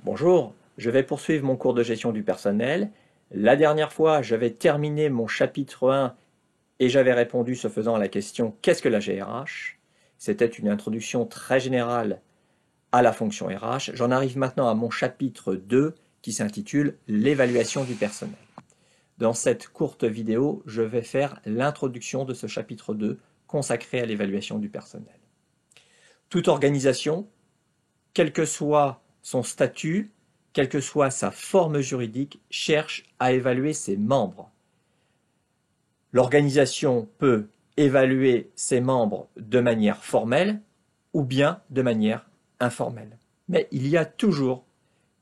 Bonjour, je vais poursuivre mon cours de gestion du personnel. La dernière fois, j'avais terminé mon chapitre 1 et j'avais répondu ce faisant à la question « Qu'est-ce que la GRH ?» C'était une introduction très générale à la fonction RH. J'en arrive maintenant à mon chapitre 2 qui s'intitule « L'évaluation du personnel ». Dans cette courte vidéo, je vais faire l'introduction de ce chapitre 2 consacré à l'évaluation du personnel. Toute organisation, quel que soit son statut, quelle que soit sa forme juridique, cherche à évaluer ses membres. L'organisation peut évaluer ses membres de manière formelle ou bien de manière informelle. Mais il y a toujours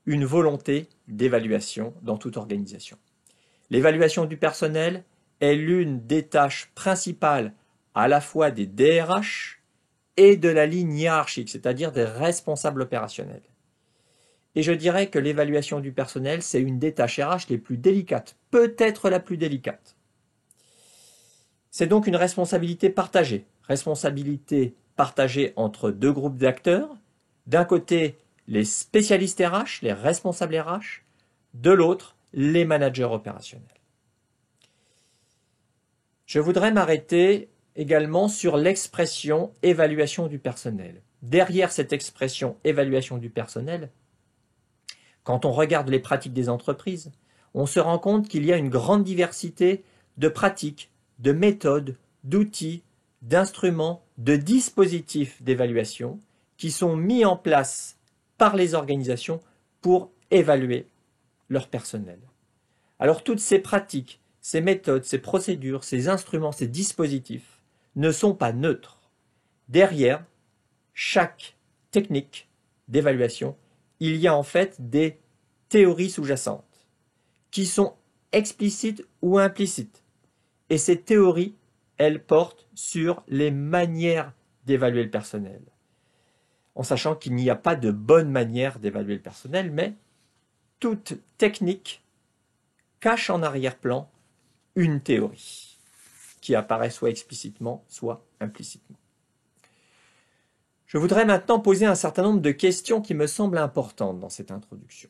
une volonté d'évaluation dans toute organisation. L'évaluation du personnel est l'une des tâches principales à la fois des DRH et de la ligne hiérarchique, c'est-à-dire des responsables opérationnels. Et je dirais que l'évaluation du personnel, c'est une des tâches RH les plus délicates, peut-être la plus délicate. C'est donc une responsabilité partagée entre deux groupes d'acteurs. D'un côté, les spécialistes RH, les responsables RH, de l'autre, les managers opérationnels. Je voudrais m'arrêter également sur l'expression évaluation du personnel. Derrière cette expression évaluation du personnel, quand on regarde les pratiques des entreprises, on se rend compte qu'il y a une grande diversité de pratiques, de méthodes, d'outils, d'instruments, de dispositifs d'évaluation qui sont mis en place par les organisations pour évaluer leur personnel. Alors toutes ces pratiques, ces méthodes, ces procédures, ces instruments, ces dispositifs ne sont pas neutres. Derrière chaque technique d'évaluation, il y a en fait des théories sous-jacentes qui sont explicites ou implicites. Et ces théories, elles portent sur les manières d'évaluer le personnel. En sachant qu'il n'y a pas de bonne manière d'évaluer le personnel, mais toute technique cache en arrière-plan une théorie qui apparaît soit explicitement, soit implicitement. Je voudrais maintenant poser un certain nombre de questions qui me semblent importantes dans cette introduction.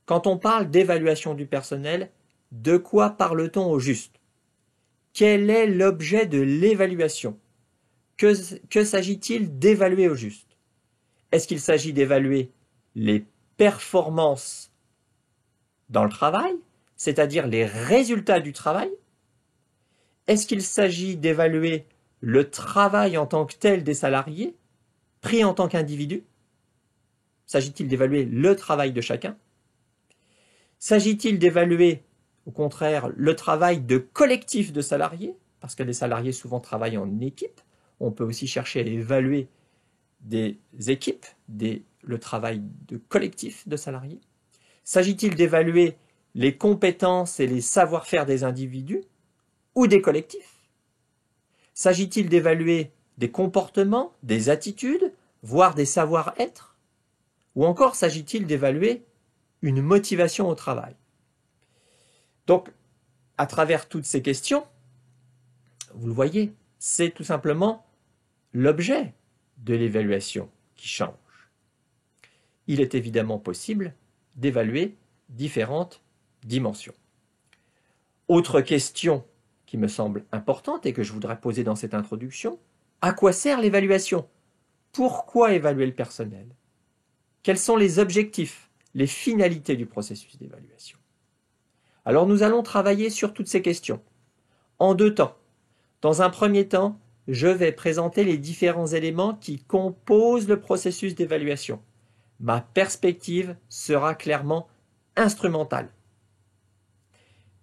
Quand on parle d'évaluation du personnel, de quoi parle-t-on au juste? Quel est l'objet de l'évaluation? Que s'agit-il d'évaluer au juste? Est-ce qu'il s'agit d'évaluer les performances dans le travail, c'est-à-dire les résultats du travail? Est-ce qu'il s'agit d'évaluer le travail en tant que tel des salariés, pris en tant qu'individu? S'agit-il d'évaluer le travail de chacun? S'agit-il d'évaluer, au contraire, le travail de collectif de salariés? Parce que les salariés souvent travaillent en équipe. On peut aussi chercher à évaluer des équipes, le travail de collectif de salariés. S'agit-il d'évaluer les compétences et les savoir-faire des individus ou des collectifs? S'agit-il d'évaluer des comportements, des attitudes, voire des savoir-être? Ou encore s'agit-il d'évaluer une motivation au travail? Donc, à travers toutes ces questions, vous le voyez, c'est tout simplement l'objet de l'évaluation qui change. Il est évidemment possible d'évaluer différentes dimensions. Autre question qui me semble importante et que je voudrais poser dans cette introduction, à quoi sert l'évaluation? Pourquoi évaluer le personnel? Quels sont les objectifs, les finalités du processus d'évaluation? Alors nous allons travailler sur toutes ces questions, en deux temps. Dans un premier temps, je vais présenter les différents éléments qui composent le processus d'évaluation. Ma perspective sera clairement instrumentale.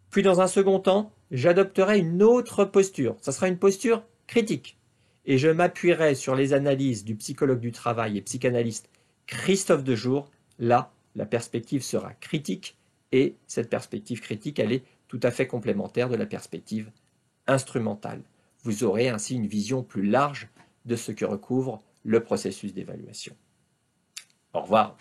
Puis dans un second temps, j'adopterai une autre posture. Ça sera une posture critique. Et je m'appuierai sur les analyses du psychologue du travail et psychanalyste Christophe Dejour. Là, la perspective sera critique et cette perspective critique, elle est tout à fait complémentaire de la perspective instrumentale. Vous aurez ainsi une vision plus large de ce que recouvre le processus d'évaluation. Au revoir.